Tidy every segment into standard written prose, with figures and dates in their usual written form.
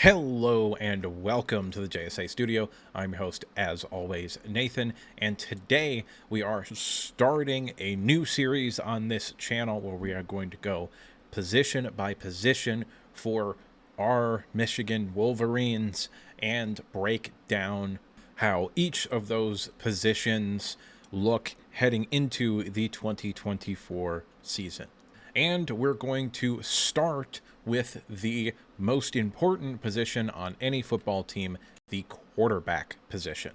Hello and welcome to the JSA studio. I'm your host, as always, Nathan, and today we are starting a new series on this channel where we are going to go position by position for our Michigan Wolverines and break down how each of those positions look heading into the 2024 season. And we're going to start with the most important position on any football team, the quarterback position.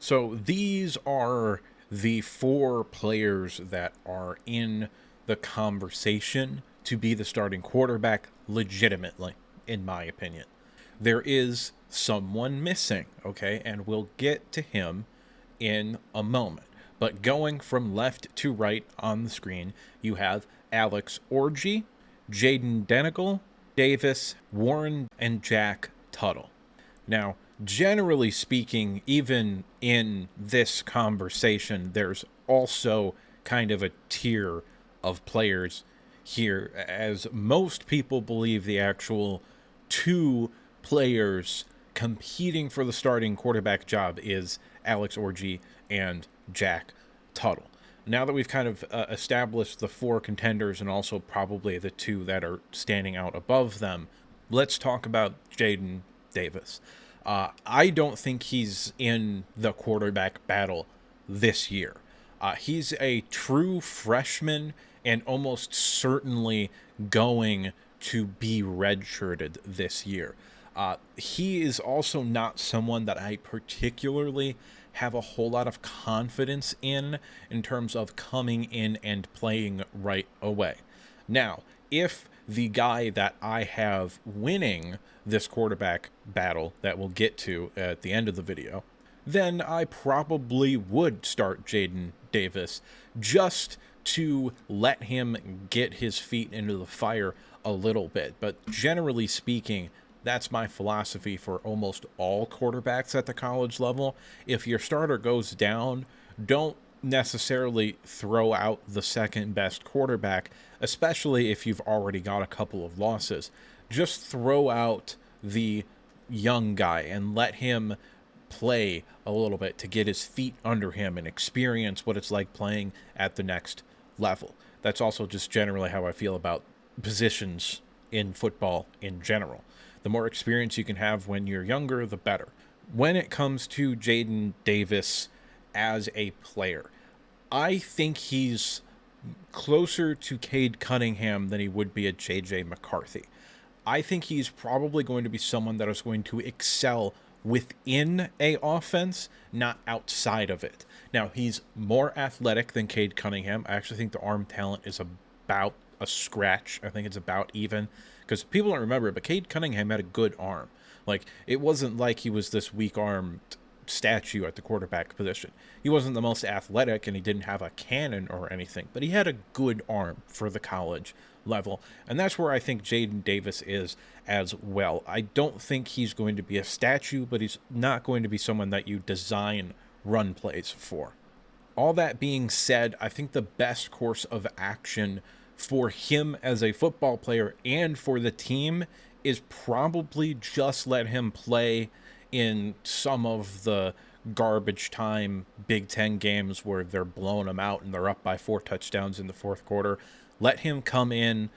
So these are the four players that are in the conversation to be the starting quarterback legitimately, in my opinion. There is someone missing, okay? And we'll get to him in a moment. But going from left to right on the screen, you have Alex Orji, Jaden Denigal, Davis, Warren, and Jack Tuttle. Now, generally speaking, even in this conversation, there's also kind of a tier of players here, as most people believe the actual two players competing for the starting quarterback job is Alex Orji and Jack Tuttle. Now that we've kind of established the four contenders and also probably the two that are standing out above them, let's talk about Jaden Davis. I don't think he's in the quarterback battle this year. He's a true freshman and almost certainly going to be redshirted this year. He is also not someone that I particularly have a whole lot of confidence in terms of coming in and playing right away. Now, if the guy that I have winning this quarterback battle that we'll get to at the end of the video, then I probably would start Jaden Davis just to let him get his feet into the fire a little bit. But generally speaking, that's my philosophy for almost all quarterbacks at the college level. If your starter goes down, don't necessarily throw out the second best quarterback, especially if you've already got a couple of losses. Just throw out the young guy and let him play a little bit to get his feet under him and experience what it's like playing at the next level. That's also just generally how I feel about positions in football in general. The more experience you can have when you're younger, the better. When it comes to Jaden Davis as a player, I think he's closer to Cade Cunningham than he would be a J.J. McCarthy. I think he's probably going to be someone that is going to excel within a offense, not outside of it. Now, he's more athletic than Cade Cunningham. I actually think the arm talent is about a scratch. I think it's about even, because people don't remember it, but Cade Cunningham had a good arm. Like, it wasn't like he was this weak-armed statue at the quarterback position. He wasn't the most athletic, and he didn't have a cannon or anything, but he had a good arm for the college level, and that's where I think Jaden Davis is as well. I don't think he's going to be a statue, but he's not going to be someone that you design run plays for. All that being said, I think the best course of action for him as a football player and for the team is probably just let him play in some of the garbage time Big Ten games where they're blowing him out and they're up by 4 touchdowns in the fourth quarter. Let him come in,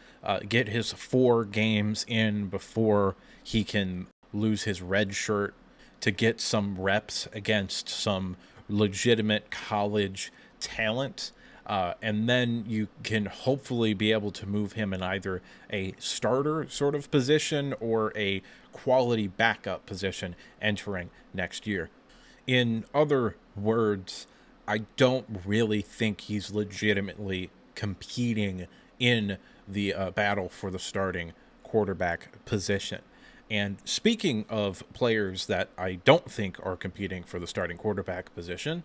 get his 4 games in before he can lose his red shirt to get some reps against some legitimate college talent. And then you can hopefully be able to move him in either a starter sort of position or a quality backup position entering next year. In other words, I don't really think he's legitimately competing in the battle for the starting quarterback position. And speaking of players that I don't think are competing for the starting quarterback position,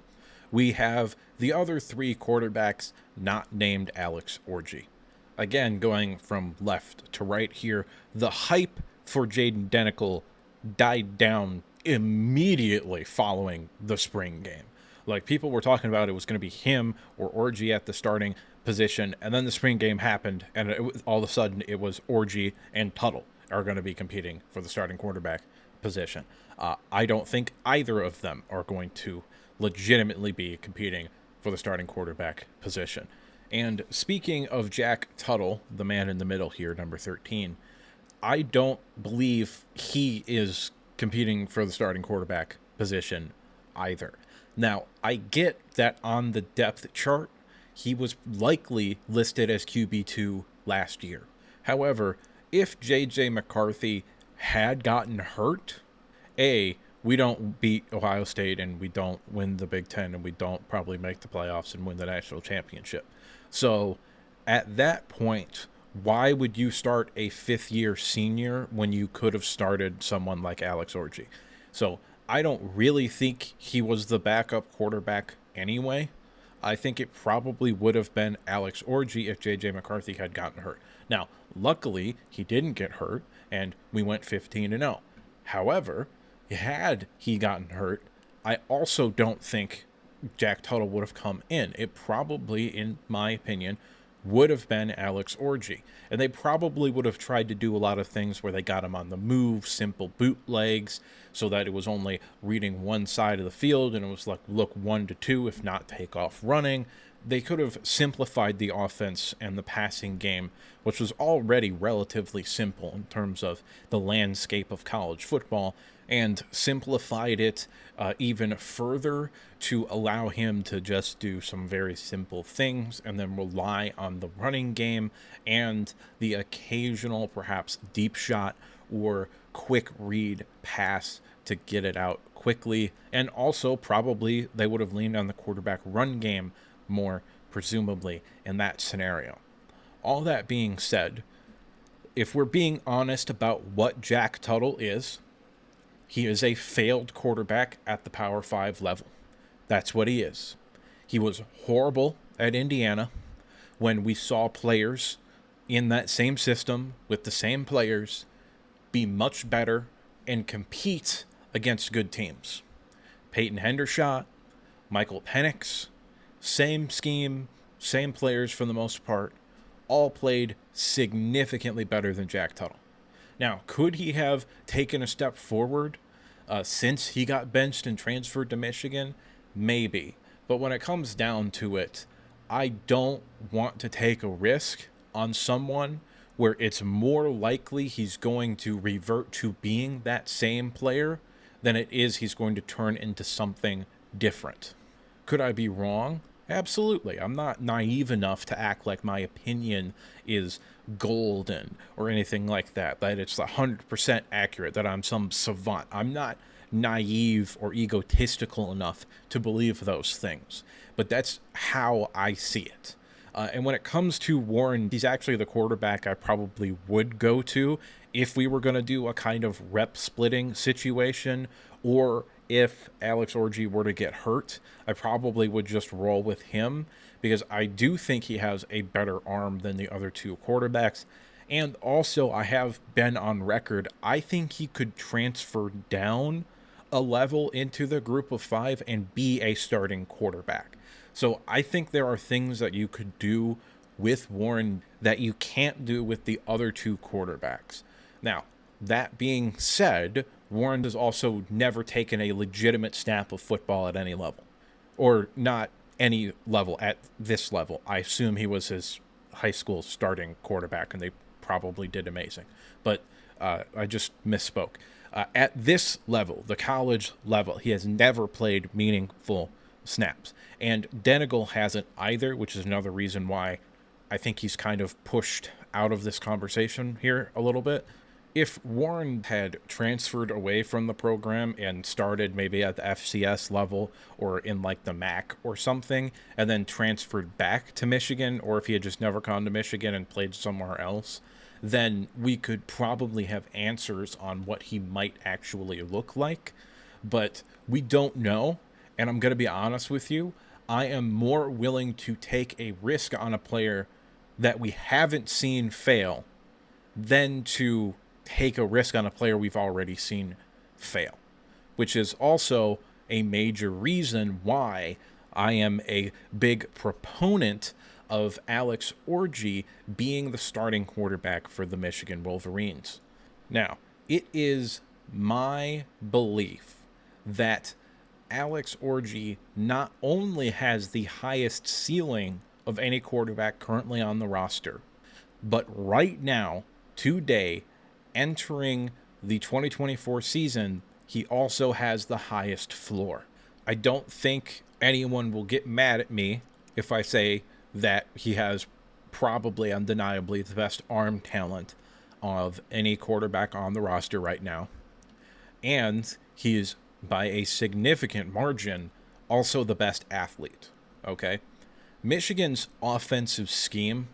we have the other 3 quarterbacks not named Alex Orji. Again, going from left to right here, the hype for Jaden Denigal died down immediately following the spring game. Like, people were talking about it was going to be him or Orji at the starting position, and then the spring game happened, and all of a sudden it was Orji and Tuttle are going to be competing for the starting quarterback position. I don't think either of them are going to legitimately be competing for the starting quarterback position. And speaking of Jack Tuttle, the man in the middle here, number 13, I don't believe he is competing for the starting quarterback position either. Now, I get that on the depth chart, he was likely listed as QB2 last year. However, if J.J. McCarthy had gotten hurt, we don't beat Ohio State and we don't win the Big Ten and we don't probably make the playoffs and win the national championship. So at that point, why would you start a fifth-year senior when you could have started someone like Alex Orji? So I don't really think he was the backup quarterback anyway. I think it probably would have been Alex Orji if J.J. McCarthy had gotten hurt. Now, luckily, he didn't get hurt, and we went 15-0. However, had he gotten hurt, I also don't think Jack Tuttle would have come in. It probably, in my opinion, would have been Alex Orji. And they probably would have tried to do a lot of things where they got him on the move, simple bootlegs, so that it was only reading one side of the field and it was like look 1 to 2, if not take off running. They could have simplified the offense and the passing game, which was already relatively simple in terms of the landscape of college football, and simplified it even further to allow him to just do some very simple things and then rely on the running game and the occasional perhaps deep shot or quick read pass to get it out quickly. And also probably they would have leaned on the quarterback run game more, presumably, in that scenario. All that being said, if we're being honest about what Jack Tuttle is, he is a failed quarterback at the Power 5 level. That's what he is. He was horrible at Indiana when we saw players in that same system with the same players be much better and compete against good teams. Peyton Hendershot, Michael Penix, same scheme, same players for the most part, all played significantly better than Jack Tuttle. Now, could he have taken a step forward since he got benched and transferred to Michigan? Maybe. But when it comes down to it, I don't want to take a risk on someone where it's more likely he's going to revert to being that same player than it is he's going to turn into something different. Could I be wrong? Absolutely. I'm not naive enough to act like my opinion is golden or anything like that, that it's 100% accurate, that I'm some savant. I'm not naive or egotistical enough to believe those things, but that's how I see it. And when it comes to Warren, he's actually the quarterback I probably would go to if we were going to do a kind of rep splitting situation, or if Alex Orji were to get hurt, I probably would just roll with him because I do think he has a better arm than the other two quarterbacks. And also, I have been on record, I think he could transfer down a level into the group of 5 and be a starting quarterback. So I think there are things that you could do with Warren that you can't do with the other two quarterbacks. Now, that being said, Warren has also never taken a legitimate snap of football at any level, or not any level at this level. I assume he was his high school starting quarterback, and they probably did amazing. But I just misspoke. At this level, the college level, he has never played meaningful snaps. And Denegal hasn't either, which is another reason why I think he's kind of pushed out of this conversation here a little bit. If Warren had transferred away from the program and started maybe at the FCS level or in like the MAC or something, and then transferred back to Michigan, or if he had just never gone to Michigan and played somewhere else, then we could probably have answers on what he might actually look like. But we don't know, and I'm going to be honest with you, I am more willing to take a risk on a player that we haven't seen fail than to take a risk on a player we've already seen fail, which is also a major reason why I am a big proponent of Alex Orji being the starting quarterback for the Michigan Wolverines. Now, it is my belief that Alex Orji not only has the highest ceiling of any quarterback currently on the roster, but right now, today, entering the 2024 season, he also has the highest floor. I don't think anyone will get mad at me if I say that he has probably undeniably the best arm talent of any quarterback on the roster right now. And he is, by a significant margin, also the best athlete. Okay? Michigan's offensive scheme,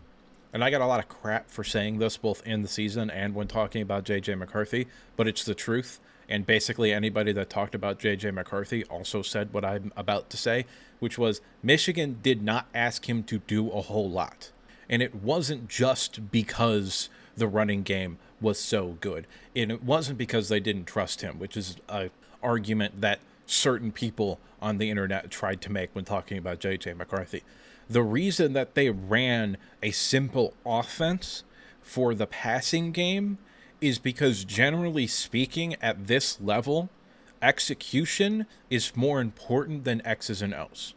and I got a lot of crap for saying this both in the season and when talking about J.J. McCarthy, but it's the truth. And basically, anybody that talked about J.J. McCarthy also said what I'm about to say, which was Michigan did not ask him to do a whole lot. And it wasn't just because the running game was so good. And it wasn't because they didn't trust him, which is an argument that certain people on the internet tried to make when talking about J.J. McCarthy. The reason that they ran a simple offense for the passing game is because, generally speaking, at this level, execution is more important than X's and O's.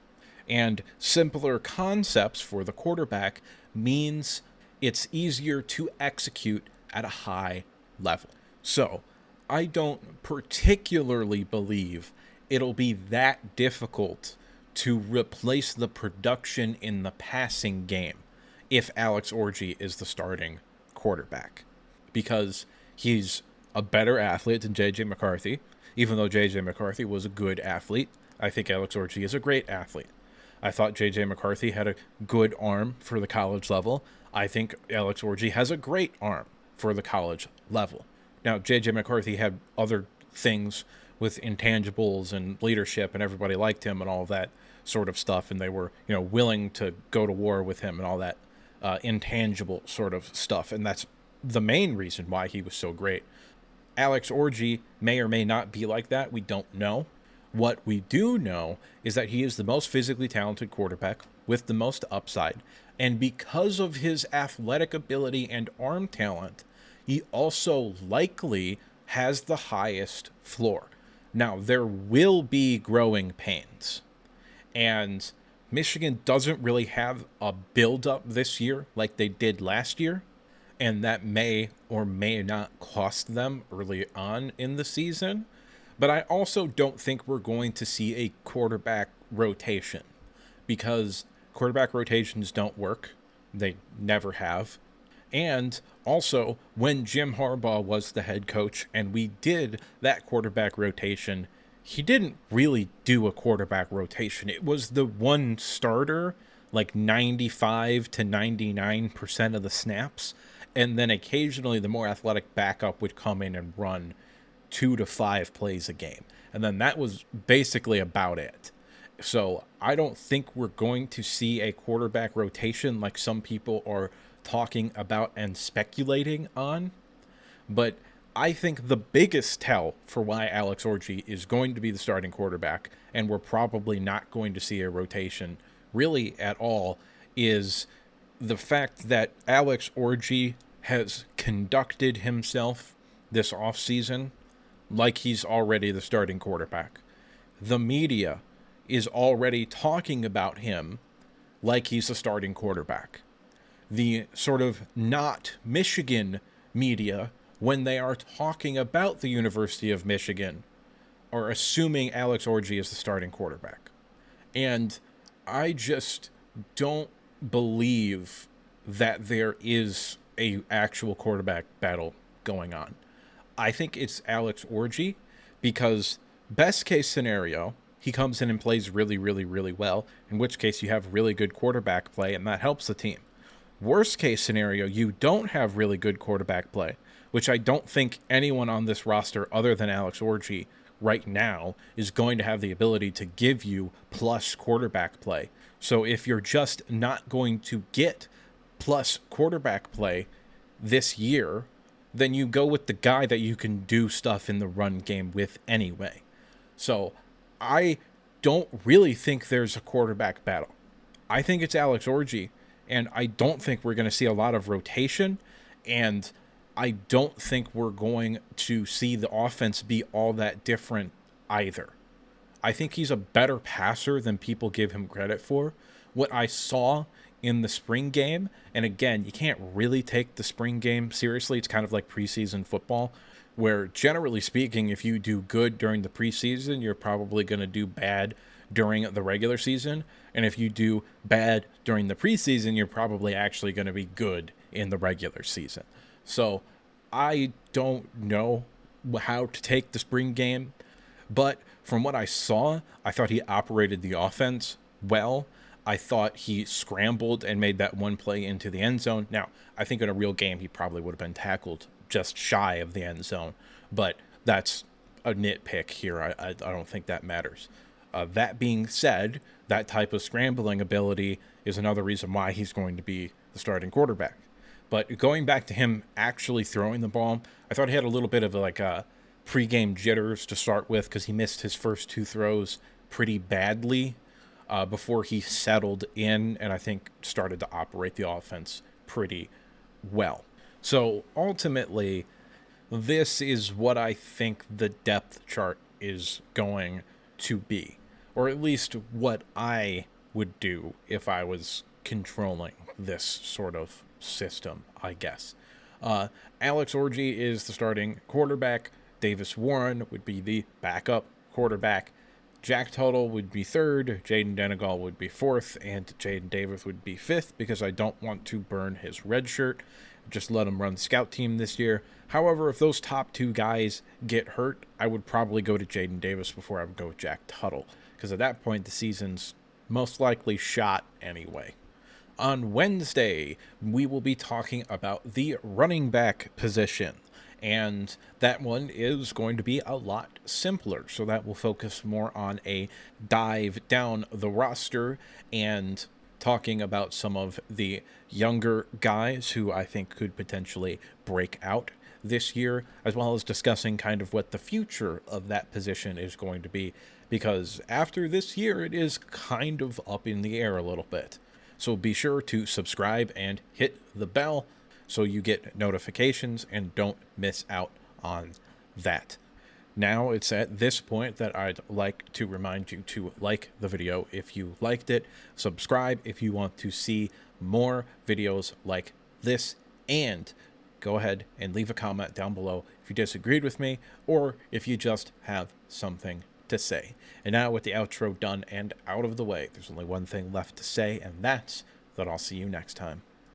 And simpler concepts for the quarterback means it's easier to execute at a high level. So, I don't particularly believe it'll be that difficult to replace the production in the passing game if Alex Orji is the starting quarterback, because he's a better athlete than J.J. McCarthy. Even though J.J. McCarthy was a good athlete, I think Alex Orji is a great athlete. I thought J.J. McCarthy had a good arm for the college level. I think Alex Orji has a great arm for the college level. Now, J.J. McCarthy had other things with intangibles and leadership, and everybody liked him and all of that sort of stuff, and they were, willing to go to war with him and all that intangible sort of stuff, and that's the main reason why he was so great. Alex Orji may or may not be like that. We don't know. What we do know is that he is the most physically talented quarterback with the most upside, and because of his athletic ability and arm talent, he also likely has the highest floor. Now, there will be growing pains, and Michigan doesn't really have a build-up this year like they did last year, and that may or may not cost them early on in the season. But I also don't think we're going to see a quarterback rotation, because quarterback rotations don't work. They never have. And also, when Jim Harbaugh was the head coach and we did that quarterback rotation, he didn't really do a quarterback rotation. It was the one starter, like 95 to 99% of the snaps. And then occasionally the more athletic backup would come in and run 2 to 5 plays a game. And then that was basically about it. So I don't think we're going to see a quarterback rotation like some people are talking about and speculating on. But I think the biggest tell for why Alex Orji is going to be the starting quarterback, and we're probably not going to see a rotation really at all, is the fact that Alex Orji has conducted himself this offseason like he's already the starting quarterback. The media is already talking about him like he's the starting quarterback. The sort of not Michigan media, when they are talking about the University of Michigan, are assuming Alex Orji is the starting quarterback. And I just don't believe that there is a actual quarterback battle going on. I think it's Alex Orji because best case scenario, he comes in and plays really, really, really well, in which case you have really good quarterback play and that helps the team. Worst case scenario, you don't have really good quarterback play, which I don't think anyone on this roster other than Alex Orji right now is going to have the ability to give you plus quarterback play. So if you're just not going to get plus quarterback play this year, then you go with the guy that you can do stuff in the run game with anyway. So I don't really think there's a quarterback battle. I think it's Alex Orji, and I don't think we're going to see a lot of rotation, and I don't think we're going to see the offense be all that different either. I think he's a better passer than people give him credit for. What I saw in the spring game, and again, you can't really take the spring game seriously. It's kind of like preseason football, where generally speaking, if you do good during the preseason, you're probably going to do bad during the regular season. And if you do bad during the preseason, you're probably actually going to be good in the regular season. So I don't know how to take the spring game, but from what I saw, I thought he operated the offense well. I thought he scrambled and made that one play into the end zone. Now, I think in a real game, he probably would have been tackled just shy of the end zone, but that's a nitpick here. I don't think that matters. That being said, that type of scrambling ability is another reason why he's going to be the starting quarterback. But going back to him actually throwing the ball, I thought he had a little bit of like a pregame jitters to start with because he missed his first two throws pretty badly before he settled in and I think started to operate the offense pretty well. So ultimately, this is what I think the depth chart is going to be, or at least what I would do if I was controlling this sort of system, I guess. Alex Orji is the starting quarterback. Davis Warren would be the backup quarterback. Jack Tuttle would be third. Jaden Denegal would be fourth. And Jaden Davis would be fifth because I don't want to burn his red shirt. Just let him run the scout team this year. However, if those top two guys get hurt, I would probably go to Jaden Davis before I would go with Jack Tuttle. Because at that point, the season's most likely shot anyway. On Wednesday, we will be talking about the running back position. And that one is going to be a lot simpler. So that will focus more on a dive down the roster and talking about some of the younger guys who I think could potentially break out this year, as well as discussing kind of what the future of that position is going to be. Because after this year, it is kind of up in the air a little bit. So be sure to subscribe and hit the bell so you get notifications and don't miss out on that. Now it's at this point that I'd like to remind you to like the video if you liked it, subscribe if you want to see more videos like this, and go ahead and leave a comment down below if you disagreed with me or if you just have something to say. And now with the outro done and out of the way, there's only one thing left to say, and that's that I'll see you next time.